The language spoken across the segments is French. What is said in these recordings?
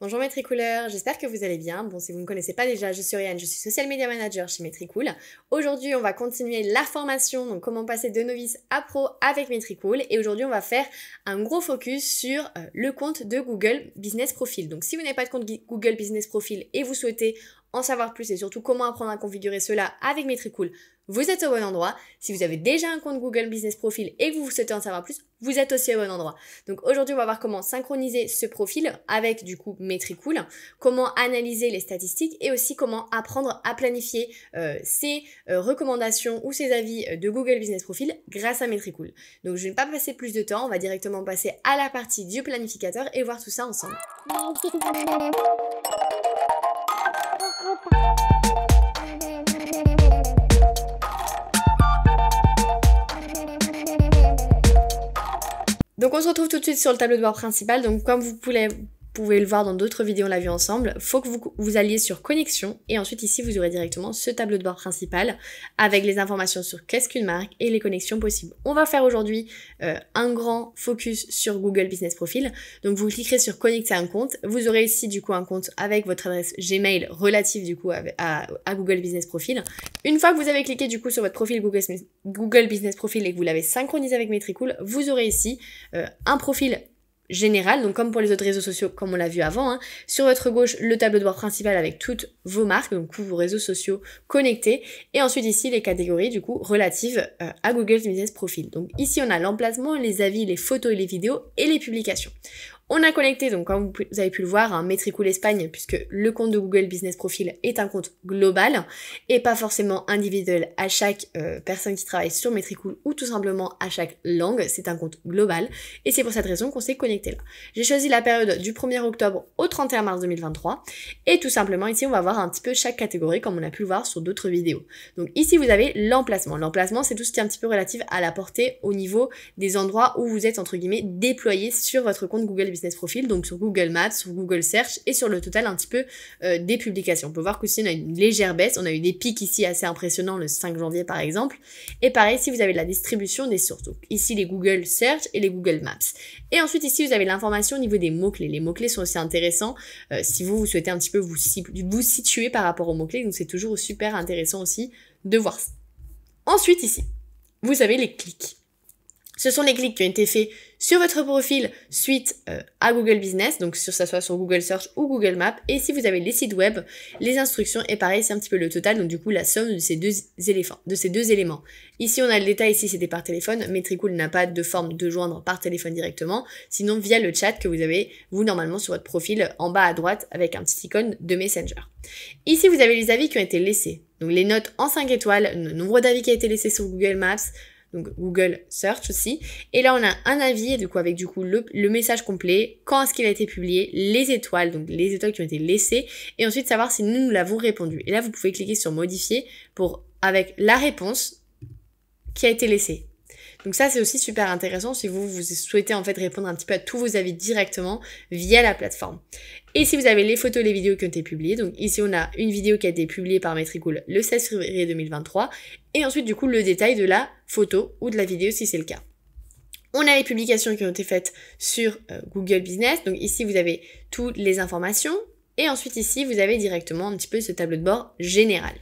Bonjour Matricooleurs, j'espère que vous allez bien. Bon, si vous ne me connaissez pas déjà, je suis Oriane, je suis Social Media Manager chez Metricool. Aujourd'hui, on va continuer la formation, donc comment passer de novice à pro avec Metricool. Et aujourd'hui, on va faire un gros focus sur le compte de Google Business Profile. Donc si vous n'avez pas de compte Google Business Profile et vous souhaitez en savoir plus et surtout comment apprendre à configurer cela avec Metricool, vous êtes au bon endroit. Si vous avez déjà un compte Google Business Profile et que vous souhaitez en savoir plus, vous êtes aussi au bon endroit. Donc aujourd'hui, on va voir comment synchroniser ce profil avec du coup Metricool, comment analyser les statistiques et aussi comment apprendre à planifier ses recommandations ou ses avis de Google Business Profile grâce à Metricool. Donc je ne vais pas passer plus de temps, on va directement passer à la partie du planificateur et voir tout ça ensemble. Donc on se retrouve tout de suite sur le tableau de bord principal. Donc comme vous pouvez le voir dans d'autres vidéos, on l'a vu ensemble, faut que vous alliez sur connexion et ensuite ici vous aurez directement ce tableau de bord principal avec les informations sur qu'est-ce qu'une marque et les connexions possibles. On va faire aujourd'hui un grand focus sur Google Business Profile. Donc vous cliquerez sur connecter un compte, vous aurez ici du coup un compte avec votre adresse Gmail relative du coup à Google Business Profile. Une fois que vous avez cliqué du coup sur votre profil Google Business Profile et que vous l'avez synchronisé avec Metricool, vous aurez ici un profil général, donc comme pour les autres réseaux sociaux, comme on l'a vu avant, hein. Sur votre gauche, le tableau de bord principal avec toutes vos marques, donc tous vos réseaux sociaux connectés, et ensuite ici les catégories du coup relatives à Google Business Profile. Donc ici on a l'emplacement, les avis, les photos et les vidéos et les publications. On a connecté, donc comme vous avez pu le voir, un Metricool Espagne, puisque le compte de Google Business Profile est un compte global et pas forcément individuel à chaque personne qui travaille sur Metricool ou tout simplement à chaque langue, c'est un compte global et c'est pour cette raison qu'on s'est connecté là. J'ai choisi la période du 1er octobre au 31 mars 2023 et tout simplement ici on va voir un petit peu chaque catégorie comme on a pu le voir sur d'autres vidéos. Donc ici vous avez l'emplacement. L'emplacement c'est tout ce qui est un petit peu relatif à la portée au niveau des endroits où vous êtes entre guillemets déployé sur votre compte Google Business Profile, donc sur Google Maps, sur Google Search et sur le total un petit peu des publications. On peut voir qu'ici on a une légère baisse, on a eu des pics ici assez impressionnants le 5 janvier par exemple, et pareil ici vous avez la distribution des sources, donc ici les Google Search et les Google Maps. Et ensuite ici vous avez l'information au niveau des mots-clés. Les mots-clés sont aussi intéressants si vous souhaitez un petit peu vous situer par rapport aux mots-clés, donc c'est toujours super intéressant aussi de voir ça. Ensuite ici, vous avez les clics. Ce sont les clics qui ont été faits sur votre profil suite à Google Business, donc que ça soit sur Google Search ou Google Maps. Et si vous avez les sites web, les instructions, et pareil, c'est un petit peu le total, donc du coup la somme de ces deux éléments. Ici, on a le détail, ici c'était par téléphone. Metricool n'a pas de forme de joindre par téléphone directement, sinon via le chat que vous avez, vous, normalement, sur votre profil, en bas à droite, avec un petit icône de Messenger. Ici, vous avez les avis qui ont été laissés. Donc les notes en 5 étoiles, le nombre d'avis qui a été laissé sur Google Maps, donc Google Search aussi. Et là, on a un avis, du coup, avec du coup le message complet, quand est-ce qu'il a été publié, les étoiles, donc les étoiles qui ont été laissées, et ensuite savoir si nous l'avons répondu. Et là, vous pouvez cliquer sur modifier avec la réponse qui a été laissée. Donc ça, c'est aussi super intéressant si vous souhaitez en fait répondre un petit peu à tous vos avis directement via la plateforme. Et si vous avez les photos et les vidéos qui ont été publiées, donc ici on a une vidéo qui a été publiée par Metricool le 16 février 2023, et ensuite du coup le détail de la photo ou de la vidéo si c'est le cas. On a les publications qui ont été faites sur Google Business, donc ici vous avez toutes les informations, et ensuite ici vous avez directement un petit peu ce tableau de bord général.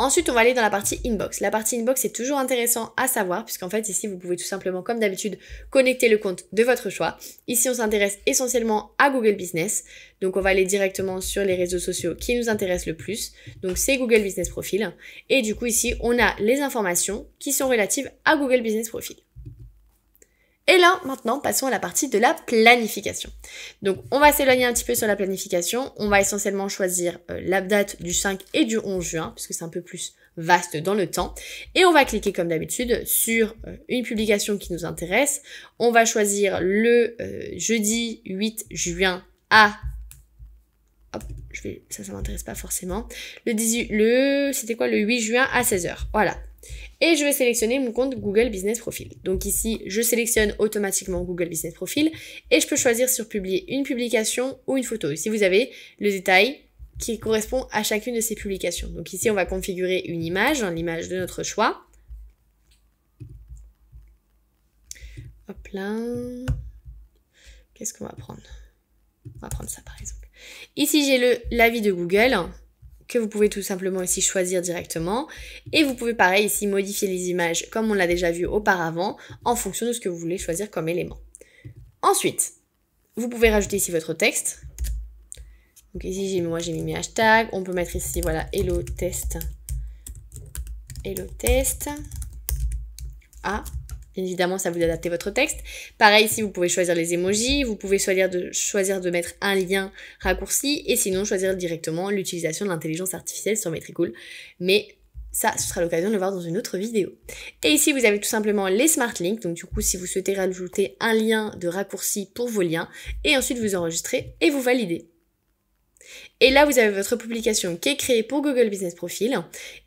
Ensuite, on va aller dans la partie inbox. La partie inbox est toujours intéressant à savoir puisqu'en fait ici vous pouvez tout simplement comme d'habitude connecter le compte de votre choix. Ici on s'intéresse essentiellement à Google Business. Donc on va aller directement sur les réseaux sociaux qui nous intéressent le plus. Donc c'est Google Business Profile. Et du coup ici on a les informations qui sont relatives à Google Business Profile. Et là, maintenant, passons à la partie de la planification. Donc, on va s'éloigner un petit peu sur la planification. On va essentiellement choisir la date du 5 et du 11 juin, puisque c'est un peu plus vaste dans le temps. Et on va cliquer, comme d'habitude, sur une publication qui nous intéresse. On va choisir le jeudi 8 juin à... Hop, ça m'intéresse pas forcément. C'était quoi, le 8 juin à 16h. Voilà. Et je vais sélectionner mon compte Google Business Profile. Donc ici, je sélectionne automatiquement Google Business Profile et je peux choisir sur publier une publication ou une photo. Ici, vous avez le détail qui correspond à chacune de ces publications. Donc ici, on va configurer une image, l'image de notre choix. Hop là. Qu'est-ce qu'on va prendre? On va prendre ça par exemple. Ici, j'ai l'avis de Google, que vous pouvez tout simplement ici choisir directement. Et vous pouvez pareil ici modifier les images comme on l'a déjà vu auparavant en fonction de ce que vous voulez choisir comme élément. Ensuite, vous pouvez rajouter ici votre texte. Donc ici, moi j'ai mis mes hashtags. On peut mettre ici, voilà, hello test. Hello test. Ah, bien évidemment, ça vous adapter votre texte. Pareil, ici, vous pouvez choisir les emojis. Vous pouvez choisir de mettre un lien raccourci. Et sinon, choisir directement l'utilisation de l'intelligence artificielle sur Metricool. Mais ça, ce sera l'occasion de le voir dans une autre vidéo. Et ici, vous avez tout simplement les Smart Links. Donc du coup, si vous souhaitez rajouter un lien de raccourci pour vos liens. Et ensuite, vous enregistrez et vous validez. Et là, vous avez votre publication qui est créée pour Google Business Profile.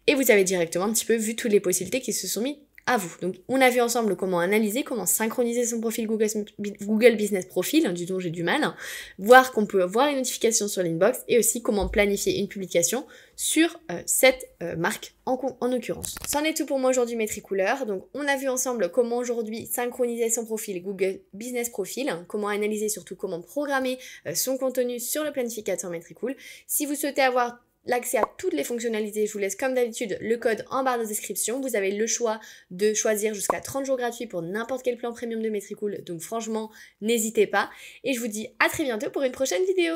Et vous avez directement un petit peu vu toutes les possibilités qui se sont mises à vous. Donc, on a vu ensemble comment analyser, comment synchroniser son profil Google Business Profile, du dont j'ai du mal, voir qu'on peut voir les notifications sur l'inbox et aussi comment planifier une publication sur cette marque en l'occurrence. C'en est tout pour moi aujourd'hui, Metricoolers. Donc, on a vu ensemble comment aujourd'hui synchroniser son profil Google Business Profile, comment analyser, surtout comment programmer son contenu sur le planificateur Metricool. Si vous souhaitez avoir l'accès à toutes les fonctionnalités, je vous laisse comme d'habitude le code en barre de description. Vous avez le choix de choisir jusqu'à 30 jours gratuits pour n'importe quel plan premium de Metricool. Donc franchement, n'hésitez pas. Et je vous dis à très bientôt pour une prochaine vidéo.